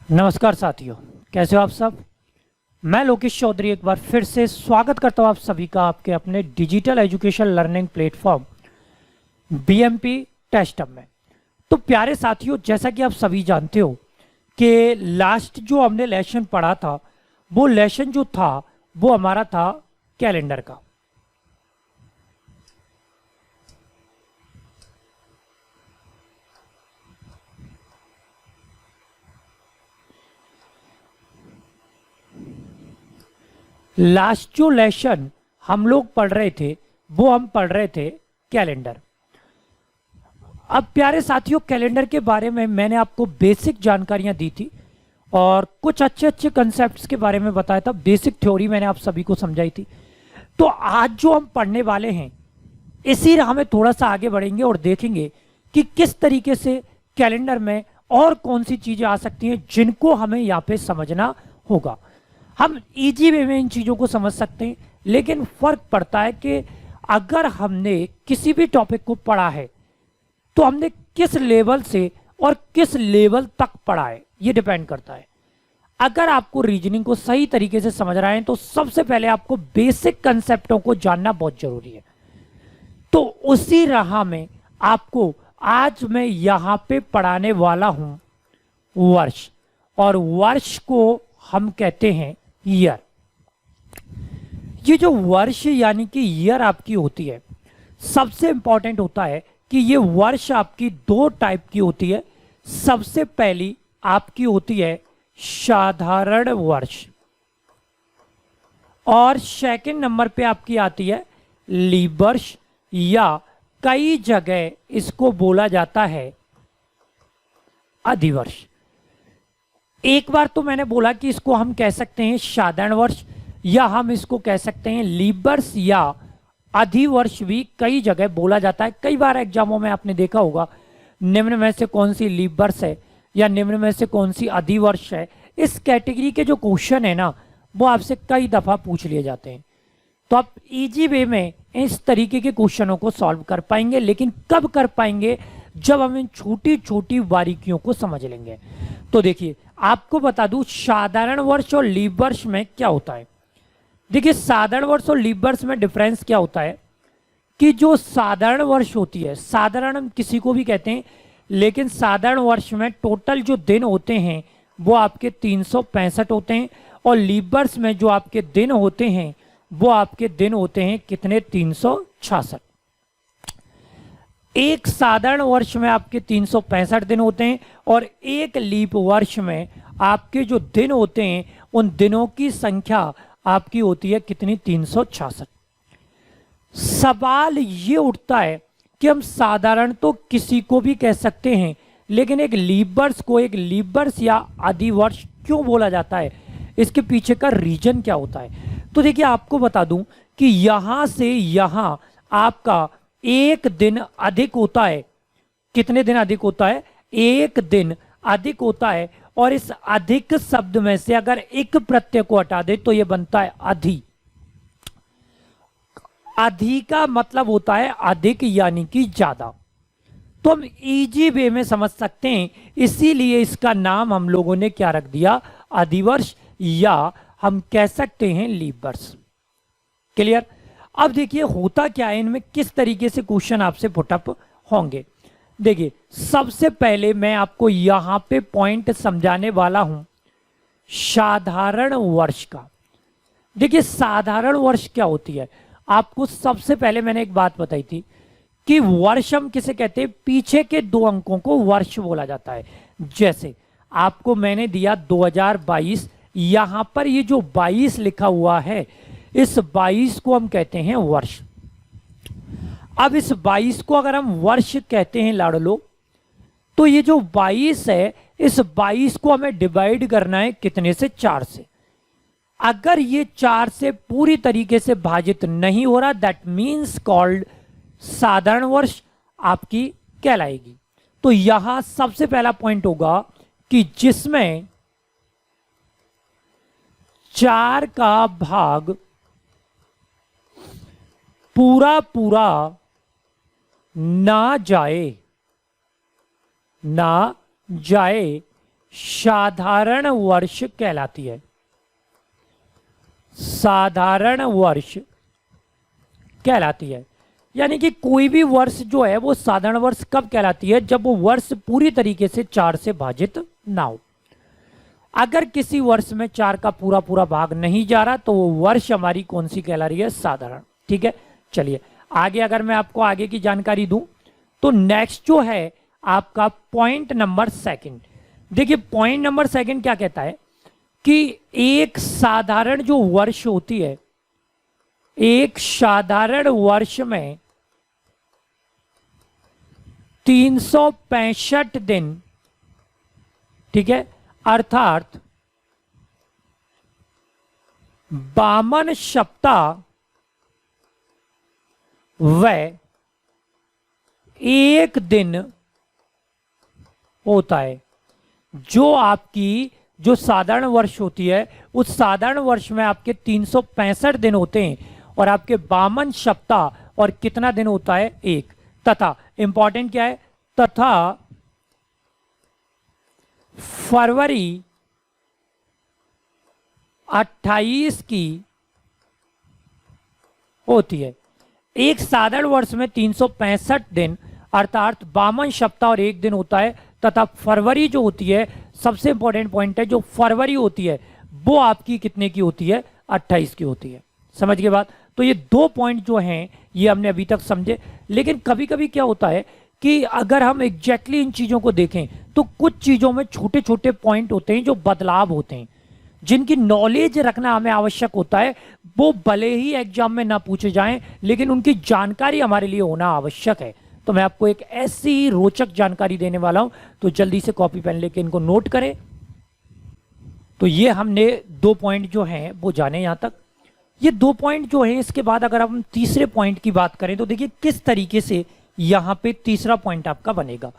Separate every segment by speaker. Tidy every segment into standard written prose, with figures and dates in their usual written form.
Speaker 1: नमस्कार साथियों, कैसे हो आप सब। मैं लोकेश चौधरी एक बार फिर से स्वागत करता हूं आप सभी का आपके अपने digital education learning platform BMP test hub में। तो प्यारे साथियों, जैसा कि आप सभी जानते हो कि लास्ट जो हमने लेसन पढ़ा था, वो लेसन जो था वो हमारा था कैलेंडर का। लास्ट जो लेसन हम लोग पढ़ रहे थे वो हम पढ़ रहे थे कैलेंडर। अब प्यारे साथियों, कैलेंडर के बारे में मैंने आपको बेसिक जानकारियां दी थी और कुछ अच्छे अच्छे कंसेप्ट्स के बारे में बताया था। बेसिक थ्योरी मैंने आप सभी को समझाई थी। तो आज जो हम पढ़ने वाले हैं, इसी राह में थोड़ा सा आगे बढ़ेंगे और देखेंगे कि किस तरीके से कैलेंडर में और कौन सी चीजें आ सकती हैं जिनको हमें यहाँ पे समझना होगा। हम इजी वे में इन चीज़ों को समझ सकते हैं, लेकिन फर्क पड़ता है कि अगर हमने किसी भी टॉपिक को पढ़ा है तो हमने किस लेवल से और किस लेवल तक पढ़ा है, ये डिपेंड करता है। अगर आपको रीजनिंग को सही तरीके से समझ रहे हैं तो सबसे पहले आपको बेसिक कंसेप्टों को जानना बहुत जरूरी है। तो उसी राह में आपको आज मैं यहां पे पढ़ाने वाला हूं वर्ष, और वर्ष को हम कहते हैं ईयर। ये जो वर्ष यानी कि ईयर आपकी होती है, सबसे इंपॉर्टेंट होता है कि ये वर्ष आपकी दो टाइप की होती है। सबसे पहली आपकी होती है साधारण वर्ष, और सेकंड नंबर पे आपकी आती है लीप वर्ष, या कई जगह इसको बोला जाता है अधिवर्ष। एक बार तो मैंने बोला कि इसको हम कह सकते हैं साधारण वर्ष, या हम इसको कह सकते हैं लीप वर्ष, या अधिवर्ष भी कई जगह बोला जाता है। कई बार एग्जामों में आपने देखा होगा निम्न में से कौन सी लीप वर्ष है या निम्न में से कौन सी अधिवर्ष है। इस कैटेगरी के जो क्वेश्चन है ना, वो आपसे कई दफा पूछ लिए जाते हैं। तो आप इजी वे में इस तरीके के क्वेश्चनों को सॉल्व कर पाएंगे, लेकिन कब कर पाएंगे? जब हम इन छोटी छोटी बारीकियों को समझ लेंगे। तो देखिए, आपको बता दूं साधारण वर्ष और लीप वर्ष में क्या होता है। देखिए, साधारण वर्ष और लीप वर्ष में डिफरेंस क्या होता है कि जो साधारण वर्ष होती है, साधारण हम किसी को भी कहते हैं, लेकिन साधारण वर्ष में टोटल जो दिन होते हैं वो आपके 365 होते हैं, और लीप वर्ष में जो आपके दिन होते हैं वो आपके दिन होते हैं कितने? 366। एक साधारण वर्ष में आपके 365 दिन होते हैं, और एक लीप वर्ष में आपके जो दिन होते हैं उन दिनों की संख्या आपकी होती है कितनी? 366। सवाल ये उठता है कि हम साधारण तो किसी को भी कह सकते हैं, लेकिन एक लीप वर्ष को एक लीप वर्ष या अधिवर्ष क्यों बोला जाता है? इसके पीछे का रीजन क्या होता है? तो देखिए, आपको बता दूं कि यहां से यहां आपका एक दिन अधिक होता है। कितने दिन अधिक होता है? एक दिन अधिक होता है, और इस अधिक शब्द में से अगर एक प्रत्यय को हटा दे तो यह बनता है अधि। अधि का मतलब होता है अधिक यानी कि ज्यादा। तो हम इजी वे में समझ सकते हैं, इसीलिए इसका नाम हम लोगों ने क्या रख दिया? अधिवर्ष, या हम कह सकते हैं लीप वर्ष। क्लियर? अब देखिए होता क्या है, इनमें किस तरीके से क्वेश्चन आपसे पुटअप होंगे। देखिए, सबसे पहले मैं आपको यहां पे पॉइंट समझाने वाला हूं साधारण वर्ष का। देखिए, साधारण वर्ष क्या होती है, आपको सबसे पहले मैंने एक बात बताई थी कि वर्ष हम किसे कहते हैं? पीछे के दो अंकों को वर्ष बोला जाता है। जैसे आपको मैंने दिया 2022, यहां पर ये जो 22 लिखा हुआ है, इस 22 को हम कहते हैं वर्ष। अब इस 22 को अगर हम वर्ष कहते हैं लाडलो, तो ये जो 22 है, इस 22 को हमें डिवाइड करना है कितने से? 4 से। अगर ये 4 से पूरी तरीके से भाजित नहीं हो रहा, दैट मीन्स कॉल्ड साधारण वर्ष आपकी कहलाएगी। तो यहां सबसे पहला पॉइंट होगा कि जिसमें 4 का भाग पूरा पूरा ना जाए, साधारण वर्ष कहलाती है। साधारण वर्ष कहलाती है, यानी कि कोई भी वर्ष जो है वो साधारण वर्ष कब कहलाती है, जब वो वर्ष पूरी तरीके से 4 से भाजित ना हो। अगर किसी वर्ष में 4 का पूरा पूरा भाग नहीं जा रहा तो वो वर्ष हमारी कौन सी कहला रही है, साधारण। ठीक है, चलिए आगे अगर मैं आपको आगे की जानकारी दूं तो नेक्स्ट जो है आपका पॉइंट नंबर सेकंड। देखिए पॉइंट नंबर सेकंड क्या कहता है कि एक साधारण जो वर्ष होती है, एक साधारण वर्ष में 365 दिन, ठीक है, अर्थात 52 सप्ताह व 1 दिन होता है। जो आपकी जो साधारण वर्ष होती है उस साधारण वर्ष में आपके 365 दिन होते हैं और आपके 52 सप्ताह और कितना दिन होता है, 1। तथा इंपॉर्टेंट क्या है, तथा फरवरी 28 की होती है। एक साधारण वर्ष में 365 दिन अर्थात 52 सप्ताह और 1 दिन होता है, तथा फरवरी जो होती है, सबसे इंपॉर्टेंट पॉइंट है, जो फरवरी होती है वो आपकी कितने की होती है, 28 की होती है। समझ गए बात। तो ये 2 पॉइंट जो हैं ये हमने अभी तक समझे। लेकिन कभी कभी क्या होता है कि अगर हम एग्जैक्टली इन चीजों को देखें तो कुछ चीजों में छोटे छोटे पॉइंट होते हैं जो बदलाव होते हैं, जिनकी नॉलेज रखना हमें आवश्यक होता है। वो भले ही एग्जाम में ना पूछे जाएं लेकिन उनकी जानकारी हमारे लिए होना आवश्यक है। तो मैं आपको एक ऐसी रोचक जानकारी देने वाला हूं, तो जल्दी से कॉपी पेन लेके इनको नोट करें। तो ये हमने 2 पॉइंट जो हैं वो जाने यहां तक। ये 2 पॉइंट जो हैं, इसके बाद अगर हम तीसरे पॉइंट की बात करें तो देखिए किस तरीके से यहां पे तीसरा पॉइंट आपका बनेगा।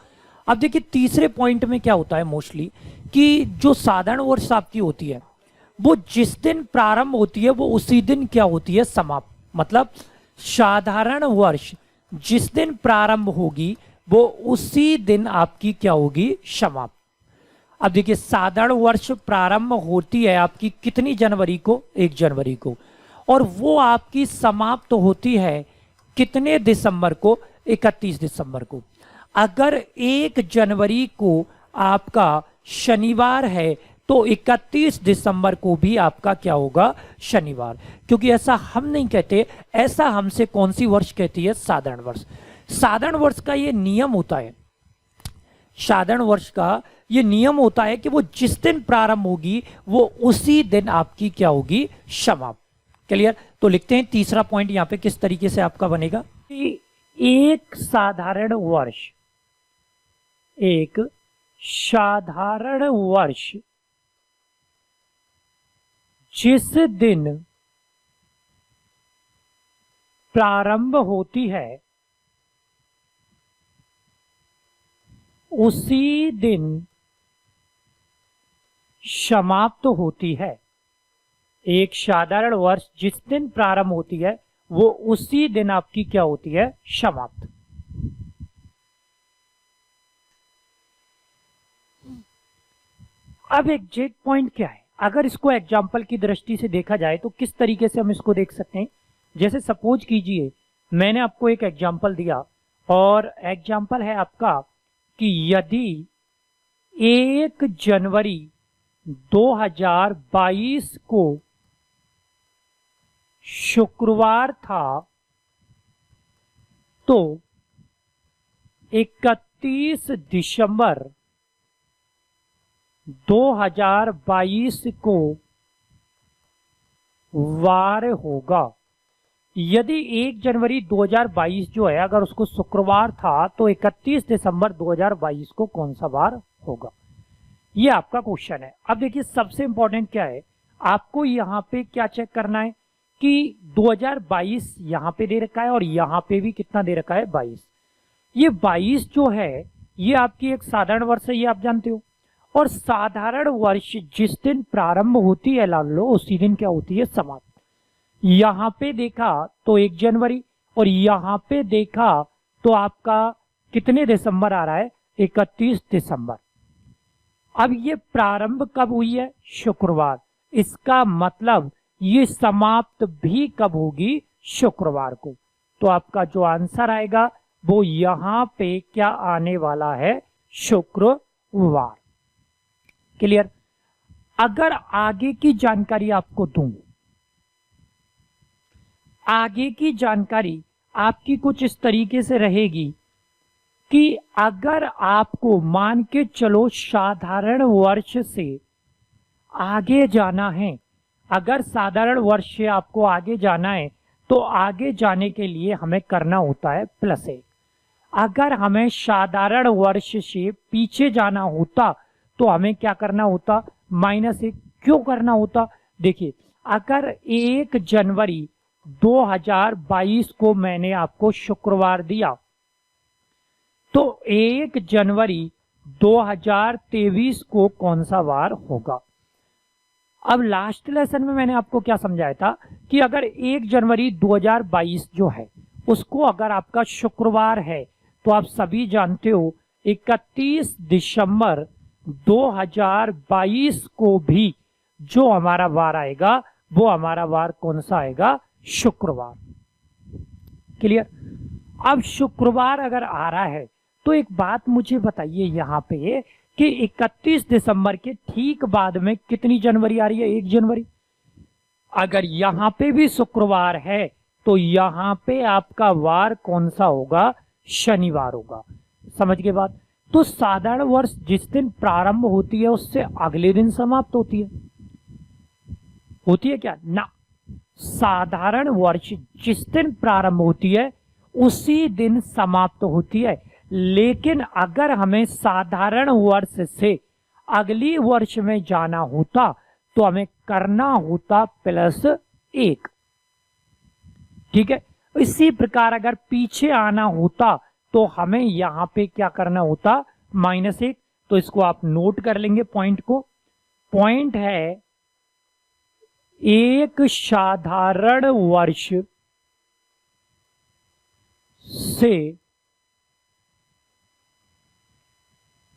Speaker 1: अब देखिए तीसरे पॉइंट में क्या होता है मोस्टली कि जो साधारण वर्ष आपकी होती है वो जिस दिन प्रारंभ होती है वो उसी दिन क्या होती है, समाप्त। मतलब साधारण वर्ष जिस दिन प्रारंभ होगी वो उसी दिन आपकी क्या होगी, समाप्त। अब देखिए साधारण वर्ष प्रारंभ होती है आपकी कितनी जनवरी को, 1 जनवरी को, और वो आपकी समाप्त होती है कितने दिसंबर को, 31 दिसंबर को। अगर 1 जनवरी को आपका शनिवार है तो 31 दिसंबर को भी आपका क्या होगा, शनिवार। क्योंकि ऐसा हम नहीं कहते, ऐसा हमसे कौन सी वर्ष कहती है, साधारण वर्ष। साधारण वर्ष का ये नियम होता है, साधारण वर्ष का ये नियम होता है कि वो जिस दिन प्रारंभ होगी वो उसी दिन आपकी क्या होगी, समाप्त। क्लियर। तो लिखते हैं तीसरा पॉइंट यहां पे किस तरीके से आपका बनेगा। एक साधारण वर्ष, एक साधारण वर्ष जिस दिन प्रारंभ होती है उसी दिन समाप्त होती है। एक साधारण वर्ष जिस दिन प्रारंभ होती है वो उसी दिन आपकी क्या होती है, समाप्त। अब एग्जैक्ट पॉइंट क्या है, अगर इसको एग्जाम्पल की दृष्टि से देखा जाए तो किस तरीके से हम इसको देख सकते हैं। जैसे सपोज कीजिए मैंने आपको एक एग्जाम्पल दिया और एग्जाम्पल है आपका कि यदि 1 जनवरी 2022 को शुक्रवार था तो 31 दिसंबर 2022 को वार होगा। यदि 1 जनवरी 2022 जो है अगर उसको शुक्रवार था तो 31 दिसंबर 2022 को कौन सा वार होगा, ये आपका क्वेश्चन है। अब देखिए सबसे इंपॉर्टेंट क्या है, आपको यहाँ पे क्या चेक करना है कि 2022 यहाँ पे दे रखा है और यहाँ पे भी कितना दे रखा है, 22। ये 22 जो है ये आपकी एक साधारण वर्ष है, ये आप जानते हो। और साधारण वर्ष जिस दिन प्रारंभ होती है मान लो उसी दिन क्या होती है, समाप्त। यहां पे देखा तो 1 जनवरी और यहां पे देखा तो आपका कितने दिसंबर आ रहा है, 31 दिसंबर। अब ये प्रारंभ कब हुई है? शुक्रवार। इसका मतलब ये समाप्त भी कब होगी? शुक्रवार को। तो आपका जो आंसर आएगा वो यहां पे क्या आने वाला है? शुक्रवार। क्लियर? अगर आगे की जानकारी आपको दूं, आगे की जानकारी आपकी कुछ इस तरीके से रहेगी कि अगर आपको मान के चलो साधारण वर्ष से आगे जाना है, अगर साधारण वर्ष से आपको आगे जाना है तो आगे जाने के लिए हमें करना होता है +1। अगर हमें साधारण वर्ष से पीछे जाना होता तो हमें क्या करना होता? -1। क्यों करना होता? देखिए, अगर 1 जनवरी 2022 को मैंने आपको शुक्रवार दिया तो 1 जनवरी 2023 को कौन सा वार होगा? अब लास्ट लेसन में मैंने आपको क्या समझाया था कि अगर 1 जनवरी 2022 जो है उसको अगर आपका शुक्रवार है तो आप सभी जानते हो 31 दिसंबर 2022 को भी जो हमारा वार आएगा वो हमारा वार कौन सा आएगा? शुक्रवार। क्लियर? अब शुक्रवार अगर आ रहा है तो एक बात मुझे बताइए यहाँ पे कि 31 दिसंबर के ठीक बाद में कितनी जनवरी आ रही है? 1 जनवरी। अगर यहाँ पे भी शुक्रवार है तो यहाँ पे आपका वार कौन सा होगा? शनिवार होगा। समझ गए बात? तो साधारण वर्ष जिस दिन प्रारंभ होती है उससे अगले दिन समाप्त होती है। होती है क्या? ना, साधारण वर्ष जिस दिन प्रारंभ होती है उसी दिन समाप्त होती है। लेकिन अगर हमें साधारण वर्ष से अगली वर्ष में जाना होता तो हमें करना होता +1। ठीक है? इसी प्रकार अगर पीछे आना होता तो हमें यहां पे क्या करना होता? -1। तो इसको आप नोट कर लेंगे पॉइंट को। पॉइंट है एक साधारण वर्ष से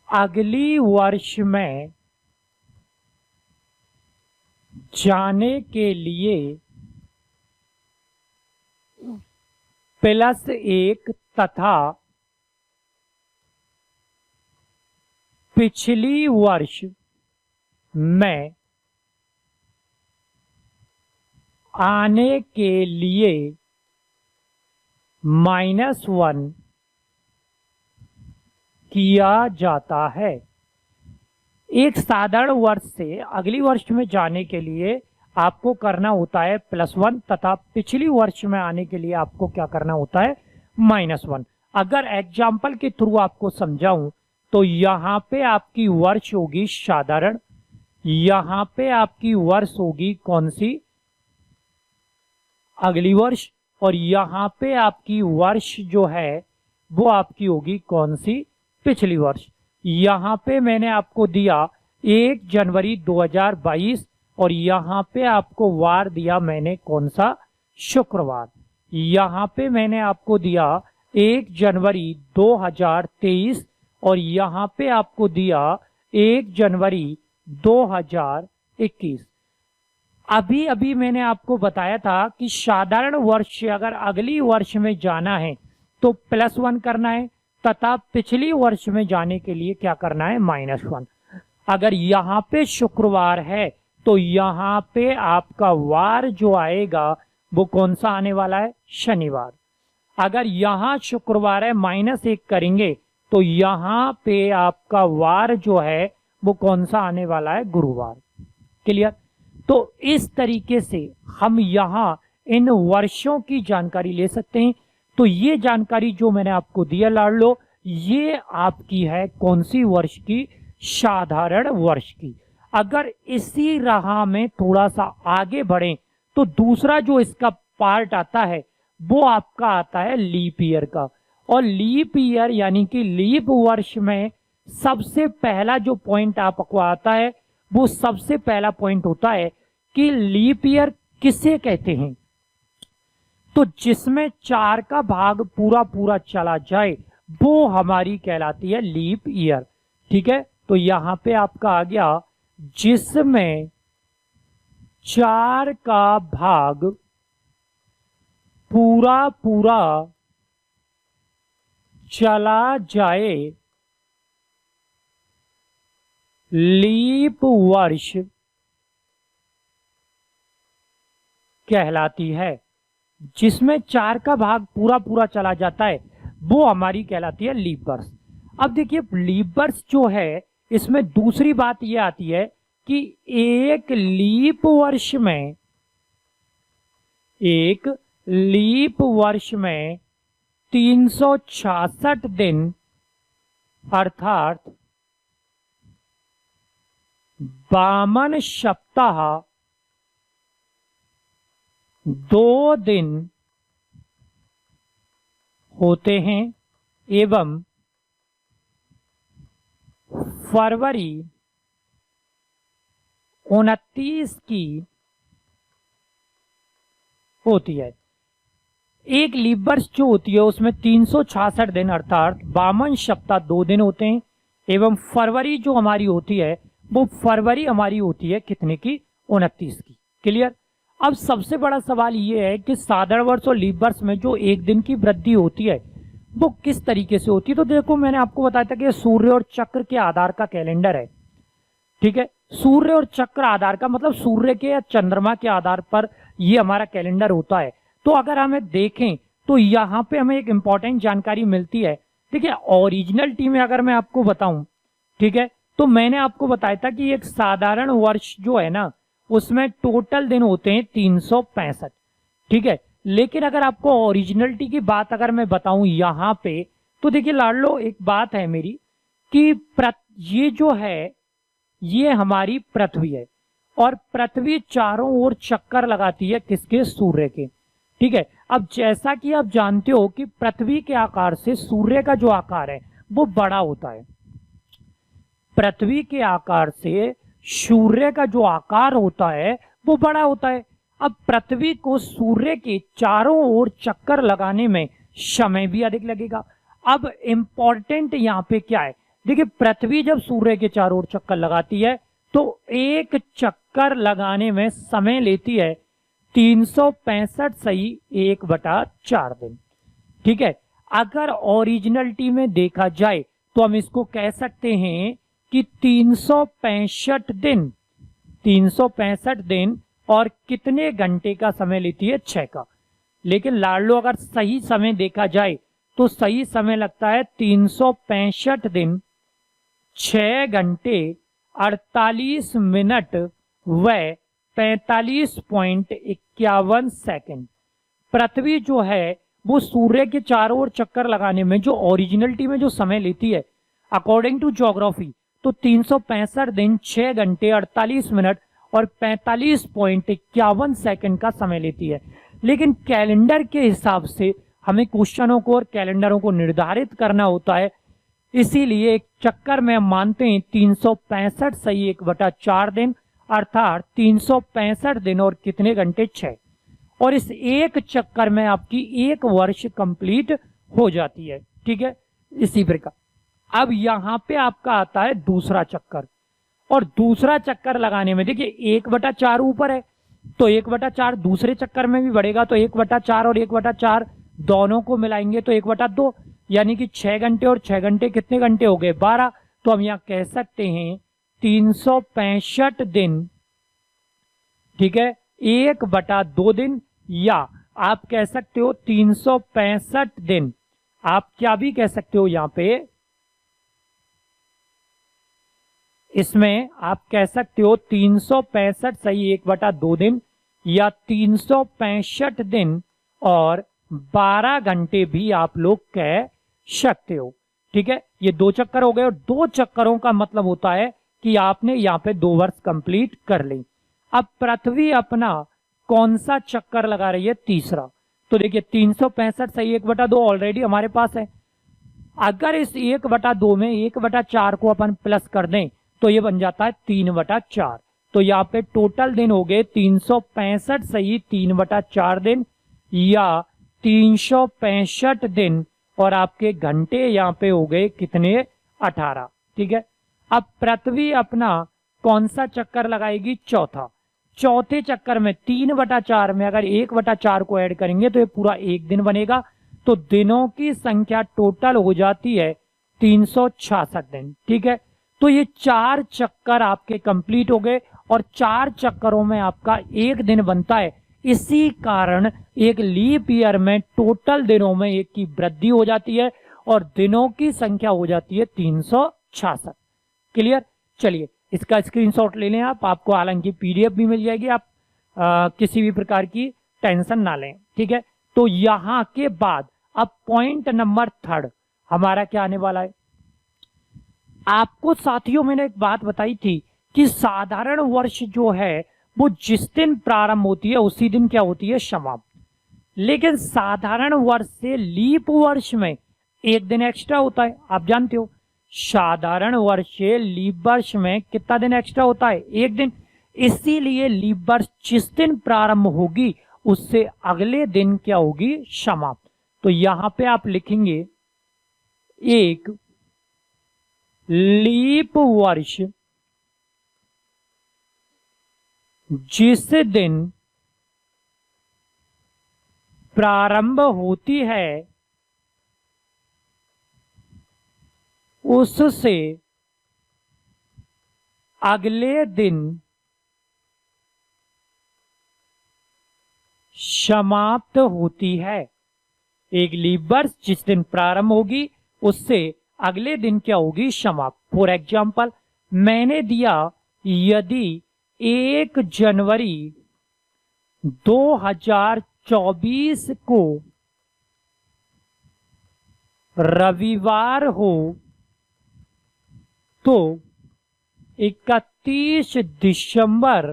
Speaker 1: अगली वर्ष में जाने के लिए +1 तथा पिछली वर्ष में आने के लिए -1 किया जाता है। एक साधारण वर्ष से अगली वर्ष में जाने के लिए आपको करना होता है +1 तथा पिछली वर्ष में आने के लिए आपको क्या करना होता है? -1। अगर एग्जाम्पल के थ्रू आपको समझाऊं तो यहां पे आपकी वर्ष होगी साधारण, यहां पे आपकी वर्ष होगी कौन सी? अगली वर्ष। और यहां पे आपकी वर्ष जो है वो आपकी होगी कौन सी? पिछली वर्ष। यहां पे मैंने आपको दिया 1 जनवरी 2022 और यहां पे आपको वार दिया मैंने कौन सा? शुक्रवार। यहां पे मैंने आपको दिया 1 जनवरी 2023 और यहां पे आपको दिया 1 जनवरी 2021। अभी अभी मैंने आपको बताया था कि साधारण वर्ष से अगर अगली वर्ष में जाना है तो +1 करना है तथा पिछली वर्ष में जाने के लिए क्या करना है? -1। अगर यहाँ पे शुक्रवार है तो यहाँ पे आपका वार जो आएगा वो कौन सा आने वाला है? शनिवार। अगर यहाँ शुक्रवार है -1 करेंगे तो यहाँ पे आपका वार जो है वो कौन सा आने वाला है? गुरुवार। क्लियर? तो इस तरीके से हम यहाँ इन वर्षों की जानकारी ले सकते हैं। तो ये जानकारी जो मैंने आपको दिया लाड़ लो, ये आपकी है कौन सी वर्ष की? साधारण वर्ष की। अगर इसी राह में थोड़ा सा आगे बढ़ें तो दूसरा जो इसका पार्ट आता है वो आपका आता है लीप ईयर का। और लीप ईयर यानी कि लीप वर्ष में सबसे पहला जो पॉइंट आपको आता है वो सबसे पहला पॉइंट होता है कि लीप ईयर किसे कहते हैं? तो जिसमें 4 का भाग पूरा पूरा चला जाए वो हमारी कहलाती है लीप ईयर। ठीक है? तो यहां पे आपका आ गया जिसमें 4 का भाग पूरा पूरा चला जाए लीप वर्ष कहलाती है। जिसमें 4 का भाग पूरा पूरा चला जाता है वो हमारी कहलाती है लीप वर्ष। अब देखिए लीप वर्ष जो है इसमें दूसरी बात ये आती है कि एक लीप वर्ष में 366 दिन अर्थात 52 सप्ताह 2 दिन होते हैं एवं फरवरी 29 की होती है। एक लीप वर्ष जो होती है उसमें 366 दिन अर्थात 52 सप्ताह 2 दिन होते हैं एवं फरवरी जो हमारी होती है वो फरवरी हमारी होती है कितने की, 29 की। क्लियर। अब सबसे बड़ा सवाल ये है कि साधारण वर्ष और लीप वर्ष में जो एक दिन की वृद्धि होती है वो किस तरीके से होती है। तो देखो मैंने आपको बताया था कि सूर्य और चक्र के आधार का कैलेंडर है। ठीक है, सूर्य और चक्र आधार का मतलब सूर्य के या चंद्रमा के आधार पर ये हमारा कैलेंडर होता है। तो अगर हमें देखें तो यहाँ पे हमें एक इंपॉर्टेंट जानकारी मिलती है। देखिए ओरिजिनलिटी में अगर मैं आपको बताऊं, ठीक है, तो मैंने आपको बताया था कि एक साधारण वर्ष जो है ना उसमें टोटल दिन होते हैं 365। ठीक है, लेकिन अगर आपको ओरिजिनलिटी की बात अगर मैं बताऊं यहाँ पे, तो देखिए लाडलो एक बात है मेरी कि ये जो है ये हमारी पृथ्वी है और पृथ्वी चारों ओर चक्कर लगाती है किसके, सूर्य के। ठीक है, अब जैसा कि आप जानते हो कि पृथ्वी के आकार से सूर्य का जो आकार है वो बड़ा होता है। पृथ्वी के आकार से सूर्य का जो आकार होता है वो बड़ा होता है। अब पृथ्वी को सूर्य के चारों ओर चक्कर लगाने में समय भी अधिक लगेगा। अब इंपॉर्टेंट यहाँ पे क्या है, देखिए पृथ्वी जब सूर्य के चारों ओर चक्कर लगाती है तो एक चक्कर लगाने में समय लेती है 365 सही 1/4 दिन। ठीक है, अगर ओरिजिनलिटी में देखा जाए तो हम इसको कह सकते हैं कि 365 दिन और कितने घंटे का समय लेती है, 6 का। लेकिन लाडलो अगर सही समय देखा जाए तो सही समय लगता है 365 दिन 6 घंटे 48 मिनट व 45.51 सेकंड। पृथ्वी जो है वो सूर्य के चारों ओर चक्कर लगाने में जो ओरिजिनलिटी में जो समय लेती है अकॉर्डिंग टू ज्योग्राफी तो 365 दिन 6 घंटे 48 मिनट और 45.51 सेकंड का समय लेती है। लेकिन कैलेंडर के हिसाब से हमें क्वेश्चनों को और कैलेंडरों को निर्धारित करना होता है, इसीलिए एक चक्कर में हम मानते हैं 365 सही 1/4 दिन अर्थात 365 दिन और कितने घंटे, 6। और इस एक चक्कर में आपकी 1 वर्ष कंप्लीट हो जाती है। ठीक है, इसी प्रकार अब यहां पे आपका आता है दूसरा चक्कर। और दूसरा चक्कर लगाने में देखिए 1/4 ऊपर है तो 1/4 दूसरे चक्कर में भी बढ़ेगा तो 1/4 और 1/4 दोनों को मिलाएंगे तो 1/2 यानी कि 6 घंटे और 6 घंटे कितने घंटे हो गए, 12। तो हम यहां कह सकते हैं 365 दिन, ठीक है, 1/2 दिन, या आप कह सकते हो 365 दिन। आप क्या भी कह सकते हो यहां पे, इसमें आप कह सकते हो 365 सही 1/2 दिन या 365 दिन और 12 घंटे भी आप लोग कह सकते हो। ठीक है, ये 2 चक्कर हो गए और 2 चक्करों का मतलब होता है कि आपने यहाँ पे 2 वर्ष कंप्लीट कर ली। अब पृथ्वी अपना कौन सा चक्कर लगा रही है, तीसरा। तो देखिए 365 सही 1/2 ऑलरेडी हमारे पास है। अगर इस 1/2 में 1/4 को अपन प्लस कर दें तो ये बन जाता है 3/4। तो यहाँ पे टोटल दिन हो गए 365 सही 3/4 दिन या 365 दिन और आपके घंटे यहाँ पे हो गए कितने, 18। ठीक है, अब पृथ्वी अपना कौन सा चक्कर लगाएगी? चौथा। चौथे चक्कर में 3/4 में अगर 1/4 को ऐड करेंगे तो ये पूरा एक दिन बनेगा। तो दिनों की संख्या टोटल हो जाती है 366 दिन। ठीक है, तो ये 4 चक्कर आपके कंप्लीट हो गए और 4 चक्करों में आपका एक दिन बनता है। इसी कारण एक लीप ईयर में टोटल दिनों में एक की वृद्धि हो जाती है और दिनों की संख्या हो जाती है 366। क्लियर? चलिए इसका स्क्रीनशॉट ले लें आप, आपको हालांकि पीडीएफ भी मिल जाएगी, आप किसी भी प्रकार की टेंशन ना लें। ठीक है, तो यहां के बाद अब पॉइंट नंबर 3 हमारा क्या आने वाला है? आपको साथियों मैंने एक बात बताई थी कि साधारण वर्ष जो है वो जिस दिन प्रारंभ होती है उसी दिन क्या होती है? समाप्त। लेकिन साधारण वर्ष से लीप वर्ष में एक दिन एक्स्ट्रा होता है, आप जानते हो। साधारण वर्ष से लीप वर्ष में कितना दिन एक्स्ट्रा होता है? एक दिन। इसीलिए लीप वर्ष जिस दिन प्रारंभ होगी उससे अगले दिन क्या होगी? समाप्त। तो यहां पे आप लिखेंगे एक लीप वर्ष जिस दिन प्रारंभ होती है उससे अगले दिन समाप्त होती है। एक लीप वर्ष जिस दिन प्रारंभ होगी उससे अगले दिन क्या होगी? समाप्त। फॉर एग्जाम्पल मैंने दिया यदि 1 जनवरी 2024 को रविवार हो तो 31 दिसंबर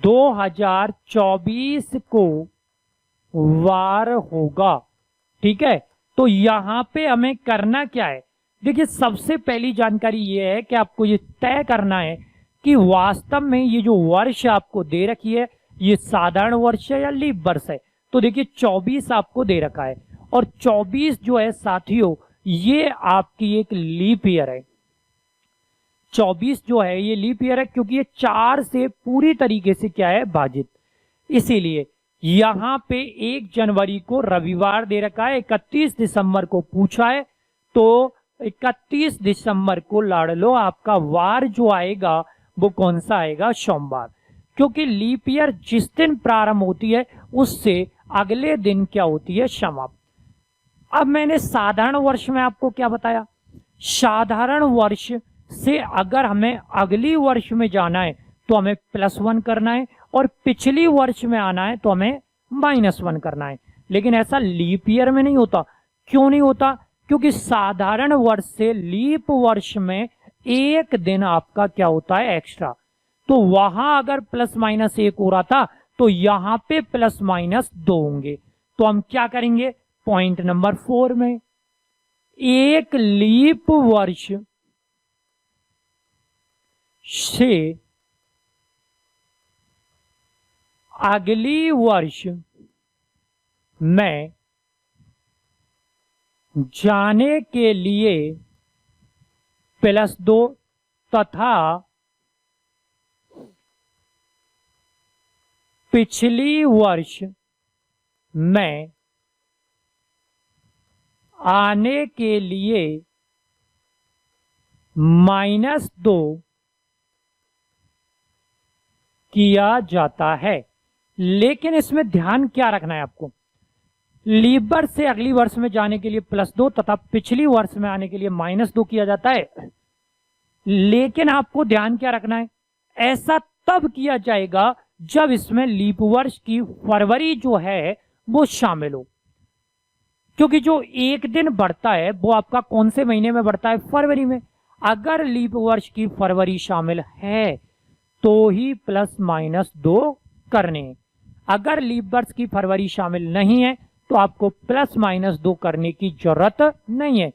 Speaker 1: 2024 को वार होगा। ठीक है, तो यहां पे हमें करना क्या है? देखिए सबसे पहली जानकारी यह है कि आपको ये तय करना है कि वास्तव में ये जो वर्ष आपको दे रखी है ये साधारण वर्ष है या लीप वर्ष है। तो देखिए 24 आपको दे रखा है और 24 जो है साथियों ये आपकी एक लीप ईयर है। 24 जो है ये लीप ईयर है क्योंकि ये 4 से पूरी तरीके से क्या है? भाजित। इसीलिए यहां पे 1 जनवरी को रविवार दे रखा है, 31 दिसंबर को पूछा है, तो 31 दिसंबर को लाड़ लो आपका वार जो आएगा वो कौन सा आएगा? सोमवार। क्योंकि लीप ईयर जिस दिन प्रारंभ होती है उससे अगले दिन क्या होती है? समाप्त। अब मैंने साधारण वर्ष में आपको क्या बताया? साधारण वर्ष से अगर हमें अगली वर्ष में जाना है तो हमें +1 करना है और पिछली वर्ष में आना है तो हमें -1 करना है। लेकिन ऐसा लीप ईयर में नहीं होता। क्यों नहीं होता? क्योंकि साधारण वर्ष से लीप वर्ष में एक दिन आपका क्या होता है? एक्स्ट्रा। तो वहां अगर +-1 हो रहा था तो यहां पे +-2 होंगे। तो हम क्या करेंगे? पॉइंट नंबर 4 में एक लीप वर्ष से अगली वर्ष में जाने के लिए +2 तथा पिछली वर्ष में आने के लिए -2 किया जाता है। लेकिन इसमें ध्यान क्या रखना है आपको? लीप वर्ष से अगली वर्ष में जाने के लिए +2 तथा पिछली वर्ष में आने के लिए -2 किया जाता है। लेकिन आपको ध्यान क्या रखना है? ऐसा तब किया जाएगा जब इसमें लीप वर्ष की फरवरी जो है वो शामिल हो। क्योंकि जो एक दिन बढ़ता है वो आपका कौन से महीने में बढ़ता है? फरवरी में। अगर लीप वर्ष की फरवरी शामिल है तो ही +-2 करने। अगर लीप वर्ष की फरवरी शामिल नहीं है तो आपको +-2 करने की जरूरत नहीं है।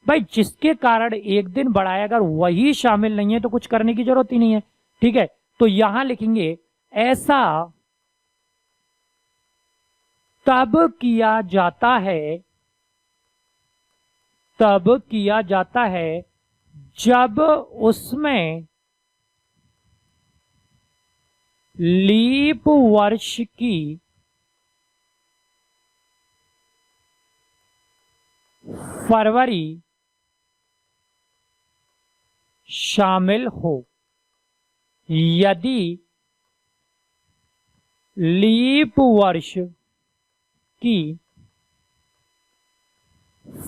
Speaker 1: भाई जिसके कारण एक दिन बढ़ाया अगर वही शामिल नहीं है तो कुछ करने की जरूरत ही नहीं है। ठीक है, तो यहां लिखेंगे ऐसा तब किया जाता है तब किया जाता है जब उसमें लीप वर्ष की फरवरी शामिल हो। यदि लीप वर्ष की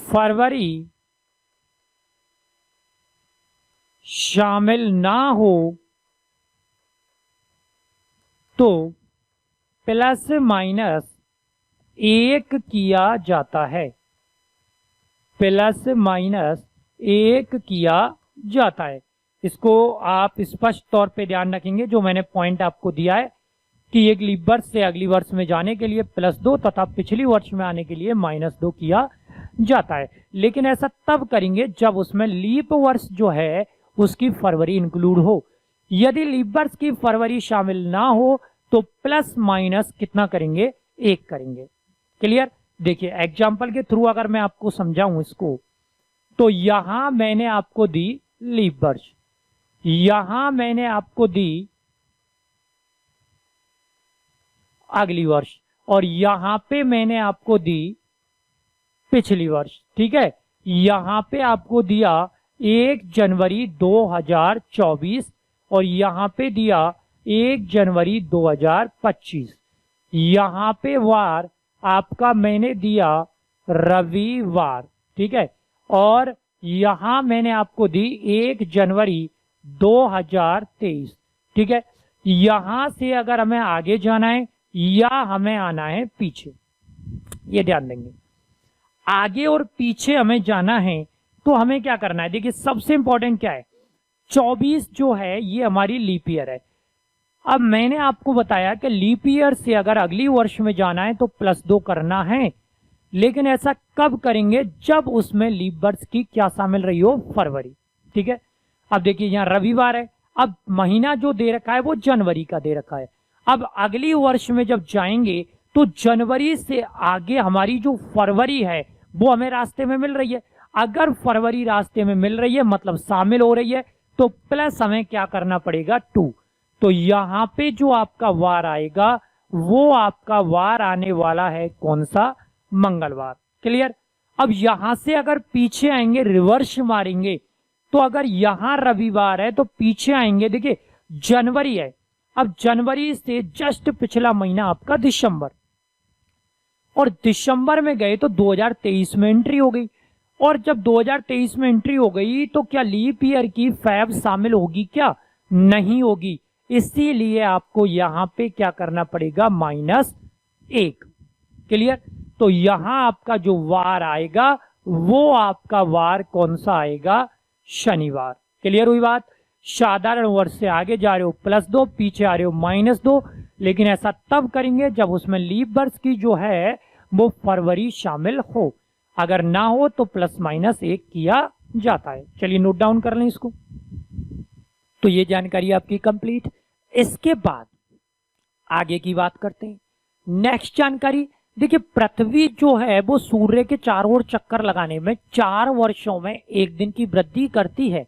Speaker 1: फरवरी शामिल ना हो तो प्लस माइनस 1 किया जाता है। प्लस माइनस 1 किया जाता है। इसको आप स्पष्ट तौर पे ध्यान रखेंगे, जो मैंने पॉइंट आपको दिया है कि एक लीप वर्ष से अगली वर्ष में जाने के लिए +2 तथा पिछली वर्ष में आने के लिए -2 किया जाता है। लेकिन ऐसा तब करेंगे जब उसमें लीप वर्ष जो है उसकी फरवरी इंक्लूड हो। यदि लीप वर्ष की फरवरी शामिल ना हो तो प्लस माइनस कितना करेंगे, 1 करेंगे। क्लियर? देखिए एग्जाम्पल के थ्रू अगर मैं आपको समझाऊं इसको, तो यहां मैंने आपको दी लीप वर्ष, यहां मैंने आपको दी अगली वर्ष, और यहां पे मैंने आपको दी पिछली वर्ष। ठीक है, यहां पे आपको दिया 1 जनवरी 2024 और यहां पे दिया 1 जनवरी 2025। यहां पे वार आपका मैंने दिया रविवार। ठीक है, और यहां मैंने आपको दी 1 जनवरी 2023। ठीक है, यहां से अगर हमें आगे जाना है या हमें आना है पीछे, ये ध्यान देंगे। आगे और पीछे हमें जाना है तो हमें क्या करना है, देखिए सबसे इंपॉर्टेंट क्या है, 24 जो है ये हमारी लीप ईयर है। अब मैंने आपको बताया कि लीप ईयर से अगर अगली वर्ष में जाना है तो +2 करना है, लेकिन ऐसा कब करेंगे, जब उसमें लीप वर्ष की क्या शामिल रही हो, फरवरी। ठीक है, अब देखिए यहाँ रविवार है, अब महीना जो दे रखा है वो जनवरी का दे रखा है। अब अगली वर्ष में जब जाएंगे तो जनवरी से आगे हमारी जो फरवरी है वो हमें रास्ते में मिल रही है। अगर फरवरी रास्ते में मिल रही है मतलब शामिल हो रही है, तो प्लस हमें क्या करना पड़ेगा, 2। तो यहां पे जो आपका वार आएगा वो आपका वार आने वाला है कौन सा, मंगलवार। क्लियर? अब यहां से अगर पीछे आएंगे, रिवर्स मारेंगे, तो अगर यहां रविवार है तो पीछे आएंगे, देखिए जनवरी है, अब जनवरी से जस्ट पिछला महीना आपका दिसंबर, और दिसंबर में गए तो 2023 में एंट्री हो गई, और जब 2023 में एंट्री हो गई तो क्या लीप ईयर की फैब शामिल होगी, क्या नहीं होगी। इसीलिए आपको यहां पे क्या करना पड़ेगा, -1। क्लियर? तो यहां आपका जो वार आएगा वो आपका वार कौन सा आएगा, शनिवार। क्लियर हुई बात? साधारण वर्ष से आगे जा रहे हो +2, पीछे आ रहे हो -2, लेकिन ऐसा तब करेंगे जब उसमें लीप वर्ष की जो है वो फरवरी शामिल हो। अगर ना हो तो +-1 किया जाता है। चलिए नोट डाउन कर लें इसको। तो ये जानकारी आपकी कंप्लीट। इसके बाद आगे की बात करते हैं। नेक्स्ट जानकारी देखिए, पृथ्वी जो है वो सूर्य के चारों ओर चक्कर लगाने में 4 वर्षों में 1 दिन की वृद्धि करती है।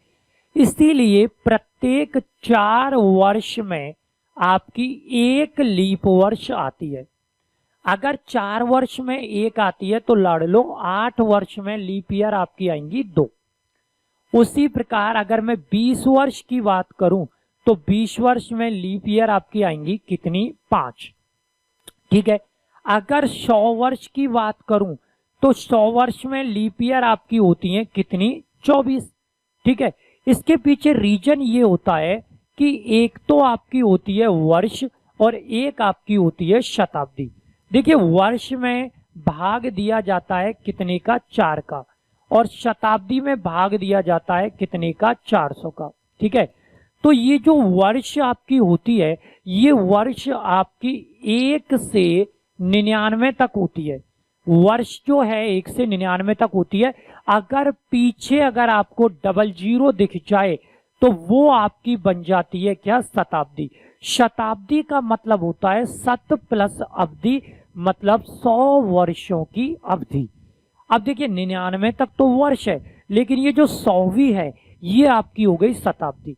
Speaker 1: इसीलिए प्रत्येक 4 वर्ष में आपकी 1 लीप वर्ष आती है। अगर 4 वर्ष में 1 आती है तो लड़ लो 8 वर्ष में लीप ईयर आपकी आएंगी 2। उसी प्रकार अगर मैं 20 वर्ष की बात करूं तो 20 वर्ष में लीप ईयर आपकी आएंगी कितनी, 5। ठीक है, अगर 100 वर्ष की बात करूं तो 100 वर्ष में लीप ईयर आपकी होती है कितनी, 24। ठीक है, इसके पीछे रीजन ये होता है कि एक तो आपकी होती है वर्ष और एक आपकी होती है शताब्दी। देखिए वर्ष में भाग दिया जाता है कितने का, 4 का, और शताब्दी में भाग दिया जाता है कितने का, 400 का। ठीक है, तो ये जो वर्ष आपकी होती है ये वर्ष आपकी 1 से 99 तक होती है। वर्ष जो है 1 से 99 तक होती है। अगर पीछे अगर आपको 00 दिख जाए तो वो आपकी बन जाती है क्या, शताब्दी। शताब्दी का मतलब होता है 7 प्लस अवधि, मतलब 100 वर्षों की अवधि। अब देखिए 99 तक तो वर्ष है, लेकिन ये जो 100वीं है ये आपकी हो गई शताब्दी।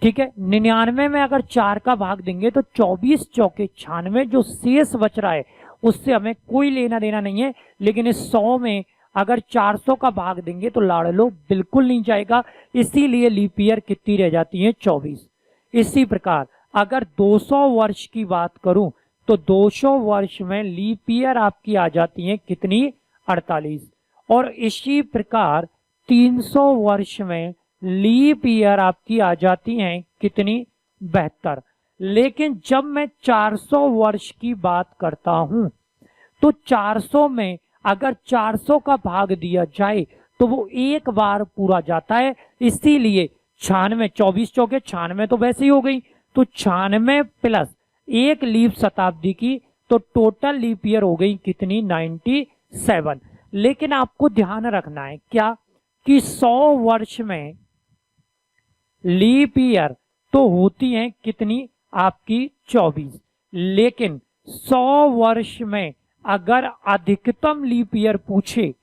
Speaker 1: ठीक है, 99 में अगर 4 का भाग देंगे तो 24 चौके 96, जो शेष बच रहा है उससे हमें कोई लेना देना नहीं है। लेकिन इस 100 में अगर 400 का भाग देंगे तो लाड़ लो बिल्कुल नहीं जाएगा, इसीलिए लीप ईयर कितनी रह जाती है, 24। इसी प्रकार अगर 200 वर्ष की बात करूं तो 200 वर्ष में लीप ईयर आपकी आ जाती है कितनी, 48। और इसी प्रकार 300 वर्ष में लीप ईयर आपकी आ जाती हैं कितनी, 72। लेकिन जब मैं 400 वर्ष की बात करता हूं तो 400 में अगर 400 का भाग दिया जाए तो वो एक बार पूरा जाता है, इसीलिए 96, 24 चौके 96 तो वैसे ही हो गई, तो 96 प्लस एक लीप शताब्दी की, तो टोटल लीप ईयर हो गई कितनी, 97। लेकिन आपको ध्यान रखना है क्या, कि 100 वर्ष में लीप ईयर तो होती हैं कितनी आपकी, 24। लेकिन 100 वर्ष में अगर अधिकतम लीप ईयर पूछे,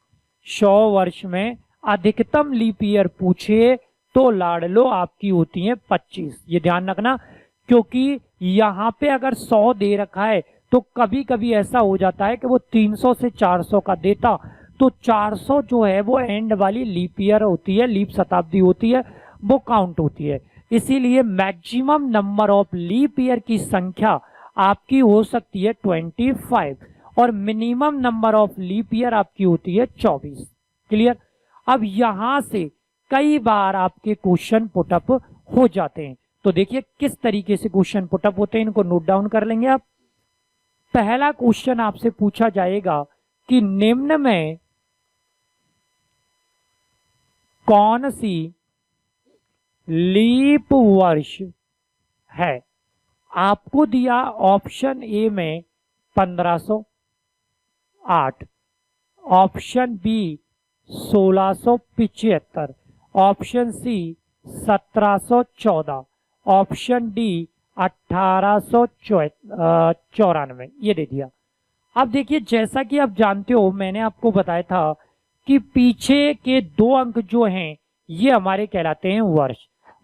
Speaker 1: 100 वर्ष में अधिकतम लीप ईयर पूछे तो लाड़ लो आपकी होती है 25। ये ध्यान रखना, क्योंकि यहां पे अगर 100 दे रखा है तो कभी कभी ऐसा हो जाता है कि वो 300 से 400 का देता, तो 400 जो है वो एंड वाली लीप ईयर होती है, लीप शताब्दी होती है, वो काउंट होती है। इसीलिए maximum number of leap year की संख्या आपकी हो सकती है 25 और minimum number of leap year आपकी होती है 24। क्लियर। अब यहां से कई बार आपके क्वेश्चन पुटअप हो जाते हैं, तो देखिए किस तरीके से क्वेश्चन पुटअप होते हैं, इनको नोट डाउन कर लेंगे आप। पहला क्वेश्चन आपसे पूछा जाएगा कि निम्न में कौन सी लीप वर्ष है। आपको दिया ऑप्शन ए में 1508, option B 1675, option C 1714, option D 1894, ये दे दिया। अब देखिए जैसा कि आप जानते हो, मैंने आपको बताया था कि पीछे के 2 अंक जो हैं ये हमारे कहलाते हैं वर्ष,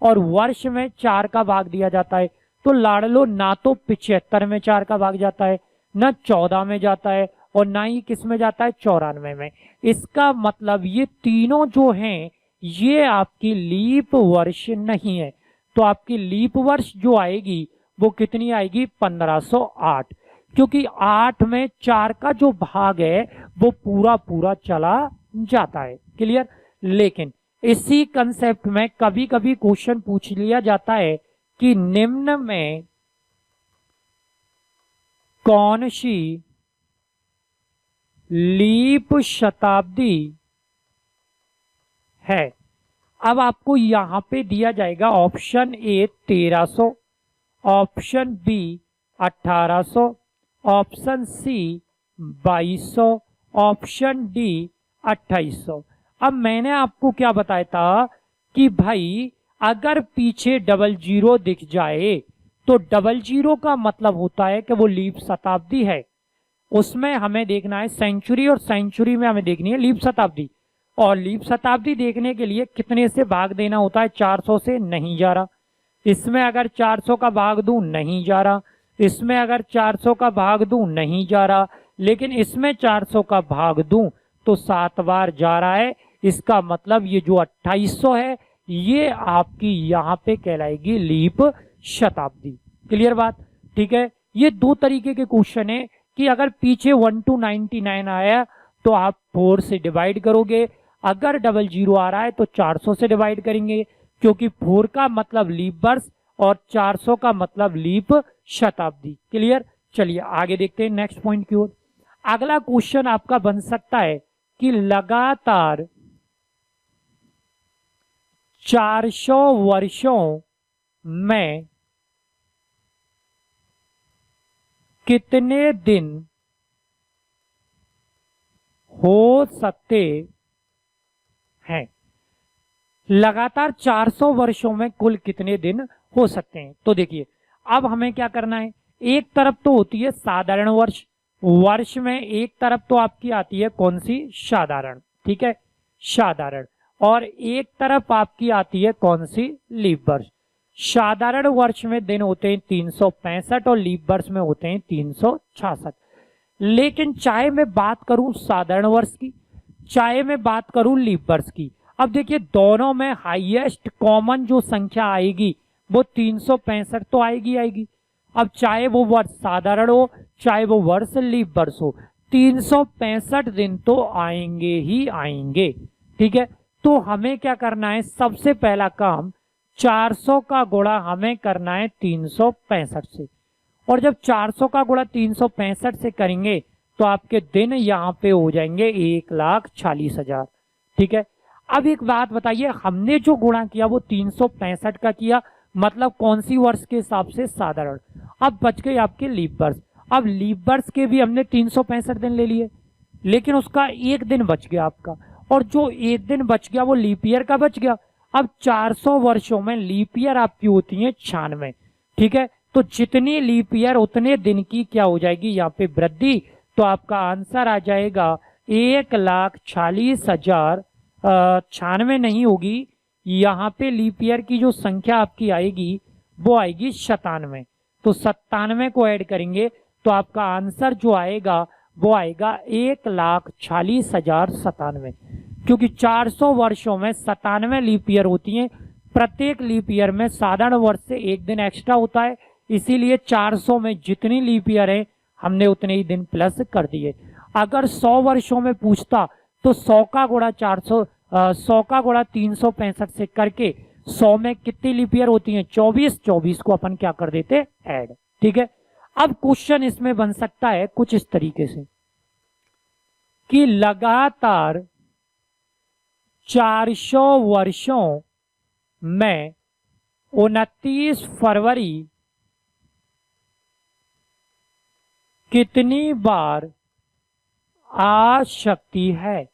Speaker 1: और वर्ष में 4 का भाग दिया जाता है, तो लाड़ लो ना तो 75 में 4 का भाग जाता है, ना 14 में जाता है, और ना ही किस में जाता है, 94 में। इसका मतलब ये तीनों जो हैं ये आपकी लीप वर्ष नहीं है, तो आपकी लीप वर्ष जो आएगी वो कितनी आएगी, 1508, क्योंकि 8 में 4 का जो भाग है वो पूरा पूरा चला जाता है। क्लियर। लेकिन इसी कंसेप्ट में कभी कभी क्वेश्चन पूछ लिया जाता है कि निम्न में कौन सी लीप शताब्दी है। अब आपको यहां पे दिया जाएगा option A 1300, option B 1800, option C 2200, option D 2800। अब मैंने आपको क्या बताया था कि भाई अगर पीछे 00 दिख जाए तो 00 का मतलब होता है कि वो लीप शताब्दी है, उसमें हमें देखना है सेंचुरी, और सेंचुरी में हमें देखनी है लीप शताब्दी। और लीप शताब्दी देखने के लिए कितने से भाग देना होता है, 400 से, नहीं जा रहा। इसमें अगर 400 का भाग दूं, नहीं जा रहा। इसमें अगर 400 का भाग दूं, नहीं जा रहा। लेकिन इसमें 400 का भाग दूं तो 7 बार जा रहा है। इसका मतलब ये जो 2800 है ये आपकी यहां पे कहलाएगी लीप शताब्दी। क्लियर बात। ठीक है। ये 2 तरीके के क्वेश्चन है कि अगर पीछे 1 to 99 आया तो आप 4 से डिवाइड करोगे, अगर 00 आ रहा है तो 400 से डिवाइड करेंगे, क्योंकि 4 का मतलब लीप वर्ष और 400 का मतलब लीप शताब्दी। क्लियर। चलिए आगे देखते हैं नेक्स्ट पॉइंट की ओर। अगला क्वेश्चन आपका बन सकता है कि लगातार 400 वर्षों में कितने दिन हो सकते हैं। लगातार 400 वर्षों में कुल कितने दिन हो सकते हैं। तो देखिए अब हमें क्या करना है, एक तरफ तो होती है साधारण वर्ष, वर्ष में एक तरफ तो आपकी आती है कौन सी, साधारण, ठीक है, साधारण, और एक तरफ आपकी आती है कौन सी, लीप वर्ष। साधारण वर्ष में दिन होते हैं 365 और लीप वर्ष में होते हैं 366। लेकिन चाहे मैं बात करूं साधारण वर्ष की, चाहे मैं बात करूं लीप वर्ष की, अब देखिए दोनों में हाईएस्ट कॉमन जो संख्या आएगी वो 365 तो आएगी आएगी। अब चाहे वो वर्ष साधारण हो चाहे वो वर्ष लीप वर्ष हो, 365 दिन तो आएंगे ही आएंगे, ठीक है। तो हमें क्या करना है, सबसे पहला काम 400 का गुणा हमें करना है 365 से, और जब 400 का गुणा 365 से करेंगे तो आपके दिन यहाँ पे हो जाएंगे 1,40,000, ठीक है। अब एक बात बताइए, हमने जो गुणा किया वो 365 का किया, मतलब कौन सी वर्ष के हिसाब से, साधारण। अब बच गए आपके लीप वर्ष। अब लीप वर्ष के भी हमने 365 दिन ले लिए, लेकिन उसका एक दिन बच गया आपका, और जो एक दिन बच गया वो लीप ईयर का बच गया। अब 400 वर्षों में लीप ईयर आपकी होती है 96, ठीक है। तो जितनी लीप ईयर उतने दिन की क्या हो जाएगी यहाँ पे वृद्धि, तो आपका आंसर आ जाएगा 1,40,000। 96 नहीं होगी, यहाँ पे लीप ईयर की जो संख्या आपकी आएगी वो आएगी 97। तो 97 को ऐड करेंगे तो आपका आंसर जो आएगा वो आएगा 1,40,097, क्योंकि 400 वर्षों में 97 लीप ईयर होती हैं। प्रत्येक लीप ईयर में साधारण वर्ष से एक दिन एक्स्ट्रा होता है, इसीलिए 400 में जितनी लीप ईयर है हमने उतने ही दिन प्लस कर दिए। अगर 100 वर्षों में पूछता तो 100 का गुणा 100 का गुणा 365 से करके 100 में कितनी लीप ईयर होती हैं, 24, 24 को अपन क्या कर देते, ऐड, ठीक है। अब क्वेश्चन इसमें बन सकता है कुछ इस तरीके से कि लगातार 400 वर्षों में 29 फरवरी कितनी बार आ सकती है,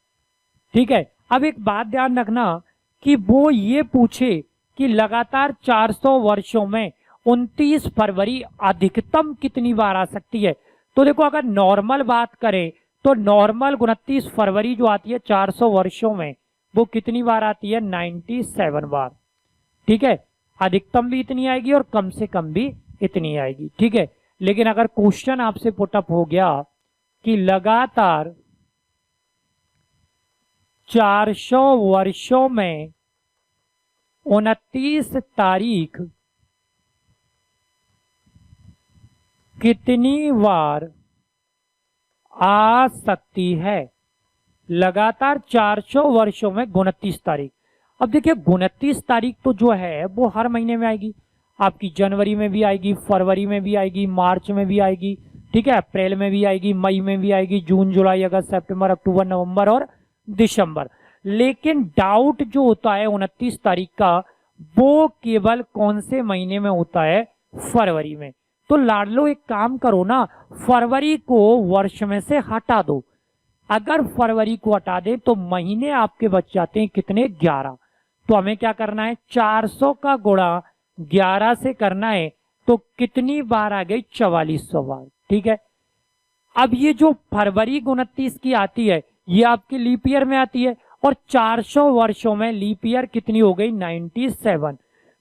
Speaker 1: ठीक है। अब एक बात ध्यान रखना कि वो ये पूछे कि लगातार 400 वर्षों में 29 फरवरी अधिकतम कितनी बार आ सकती है, तो देखो अगर नॉर्मल बात करें तो नॉर्मल 29 फरवरी जो आती है 400 वर्षों में वो कितनी बार आती है, 97 बार, ठीक है। अधिकतम भी इतनी आएगी और कम से कम भी इतनी आएगी, ठीक है। लेकिन अगर क्वेश्चन आपसे पुटअप हो गया कि लगातार 400 वर्षों में 29 तारीख कितनी बार आ सकती है, लगातार 400 वर्षों में 29 तारीख। अब देखिए 29 तारीख तो जो है वो हर महीने में आएगी, आपकी जनवरी में भी आएगी, फरवरी में भी आएगी, मार्च में भी आएगी, ठीक है, अप्रैल में भी आएगी, मई में भी आएगी, जून जुलाई अगस्त सितंबर अक्टूबर नवंबर और दिसंबर। लेकिन डाउट जो होता है 29 तारीख का वो केवल कौन से महीने में होता है, फरवरी में। तो लाडलो एक काम करो ना, फरवरी को वर्ष में से हटा दो। अगर फरवरी को हटा दे तो महीने आपके बच जाते हैं कितने, 11। तो हमें क्या करना है, 400 का गुणा 11 से करना है, तो कितनी बार आ गई, 4400 बार, ठीक है। अब ये जो फरवरी 29 की आती है ये आपकी लीप ईयर में आती है, और 400 वर्षों में लीप ईयर कितनी हो गई, 97।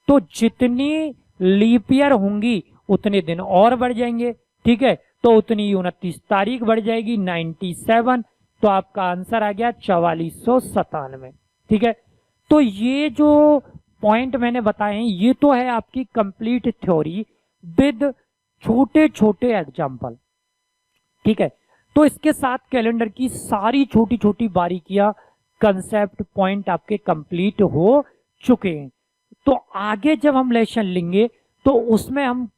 Speaker 1: तो जितनी लीप ईयर होंगी उतने दिन और बढ़ जाएंगे, ठीक है। तो उतनी 29 तारीख बढ़ जाएगी, 97। तो आपका आंसर आ गया 4497, ठीक है। तो ये जो पॉइंट मैंने बताए हैं ये तो है आपकी कंप्लीट थ्योरी विद छोटे छोटे एग्जाम्पल, ठीक है। तो इसके साथ कैलेंडर की सारी छोटी छोटी बारीकियां, कंसेप्ट, पॉइंट आपके कंप्लीट हो चुके हैं। तो आगे जब हम लेसन लेंगे तो उसमें हम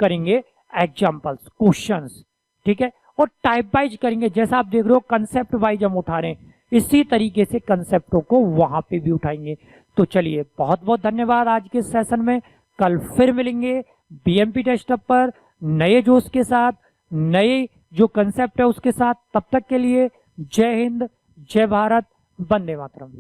Speaker 1: करेंगे एग्जाम्पल्स, क्वेश्चंस, ठीक है, और टाइप वाइज करेंगे। जैसा आप देख रहे हो कंसेप्ट वाइज हम उठा रहे हैं, इसी तरीके से कंसेप्टों को वहां पे भी उठाएंगे। तो चलिए बहुत बहुत धन्यवाद आज के सेशन में। कल फिर मिलेंगे बीएमपी डेस्कटॉप पर नए जोश के साथ, नए जो कंसेप्ट है उसके साथ। तब तक के लिए जय हिंद, जय भारत, वंदे मातरम।